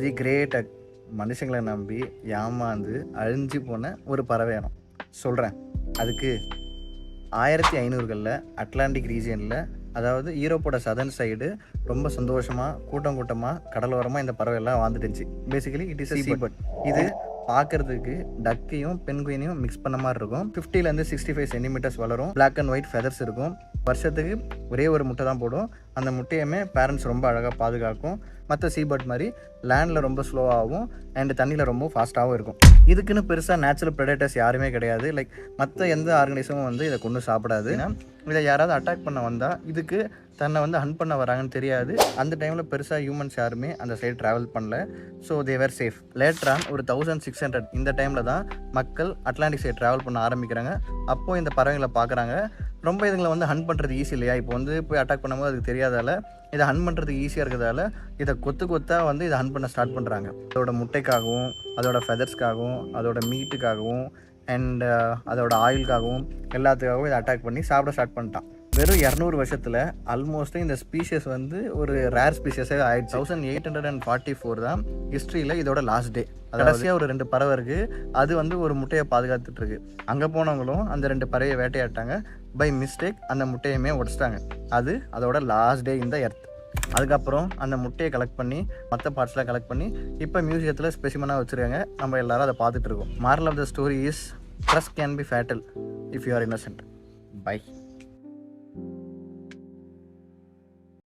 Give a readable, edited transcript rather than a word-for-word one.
தி great மனுஷங்களை நம்பி ஏமாந்து அழிஞ்சு போன ஒரு பறவை இனம் சொல்கிறேன். அதுக்கு 1500களில் அட்லாண்டிக் ரீஜியனில், அதாவது யூரோப்போட சதர்ன் சைடு, ரொம்ப சந்தோஷமாக கூட்டமாக கடலோரமாக இந்த பறவையெல்லாம் வாழ்ந்துட்டுச்சு. Basically it is seabird. இது பார்க்கறதுக்கு டக்கையும் பென்குயினையும் மிக்ஸ் பண்ண மாதிரி இருக்கும். 50லேருந்து 65 சென்டிமீட்டர்ஸ் வளரும். பிளாக் அண்ட் ஒயிட் ஃபெதர்ஸ் இருக்கும். வருஷத்துக்கு ஒரே ஒரு முட்டை தான் போடும். அந்த முட்டையுமே பேரண்ட்ஸ் ரொம்ப அழகாக பாதுகாக்கும். மற்ற சீபர்ட் மாதிரி லேண்டில் ரொம்ப ஸ்லோவாகவும் அண்ட் தண்ணியில் ரொம்ப ஃபாஸ்ட்டாகவும் இருக்கும். இதுக்குன்னு பெருசாக நேச்சுரல் ப்ரெடேட்டர்ஸ் யாருமே கிடையாது. லைக் மற்ற எந்த ஆர்கனைசமும் வந்து இதை கொண்டு சாப்பிடாது. இதை யாராவது அட்டாக் பண்ண வந்தால் இதுக்கு தன்னை வந்து ஹண்ட் பண்ண வராங்கன்னு தெரியாது. அந்த டைமில் பெருசாக ஹியூமன்ஸ் யாருமே அந்த சைடு ட்ராவல் பண்ணல. ஸோ தேவர் சேஃப். லேட்டரான் ஒரு 1600 இந்த டைமில் தான் மக்கள் அட்லாண்டிக் சைடு ட்ராவல் பண்ண ஆரம்பிக்கிறாங்க. அப்போது இந்த பறவைகளை பார்க்குறாங்க. ரொம்ப இதுங்களை வந்து ஹண்ட் பண்ணுறது ஈஸி இல்லையா? இப்போ வந்து போய் அட்டாக் பண்ணும்போது அதுக்கு தெரியாதால இதை ஹண்ட் பண்ணுறதுக்கு ஈஸியாக இருக்கிறதால இதை கொத்தாக வந்து இதை ஹண்ட் பண்ண ஸ்டார்ட் பண்ணுறாங்க. அதோட முட்டைக்காகவும், அதோட ஃபெதர்ஸ்க்காகவும், அதோட மீட்டுக்காகவும் அண்ட் அதோட ஆயிலுக்காகவும் எல்லாத்துக்காகவும் இதை அட்டாக் பண்ணி சாப்பிட ஸ்டார்ட் பண்ணிட்டான். வெறும் 200 வருஷத்தில் ஆல்மோஸ்ட் இந்த ஸ்பீஷியஸ் வந்து ஒரு ரேர் ஸ்பீஷியஸாக ஆயிடுச்சு. 1844 தான் ஹிஸ்ட்ரியில் இதோட லாஸ்ட் டே. கடைசியாக ஒரு 2 பறவை இருக்குது. அது வந்து ஒரு முட்டையை பாதுகாத்துட்டு இருக்கு. அங்கே போனவங்களும் அந்த 2 பறவையை வேட்டையாட்டாங்க. பை மிஸ்டேக் அந்த முட்டையுமே உடைச்சிட்டாங்க. அது அதோட லாஸ்ட் டே இந்த எர்த். அதுக்கப்புறம் அந்த முட்டையை கலெக்ட் பண்ணி மற்ற பார்ட்ஸ்லாம் கலெக்ட் பண்ணி இப்போ மியூசியத்தில் ஸ்பெசிமனாக வச்சுருக்காங்க. நம்ம எல்லாரும் அதை பார்த்துட்டு இருக்கோம். Moral of the story is trust can be fatal if you are innocent. By.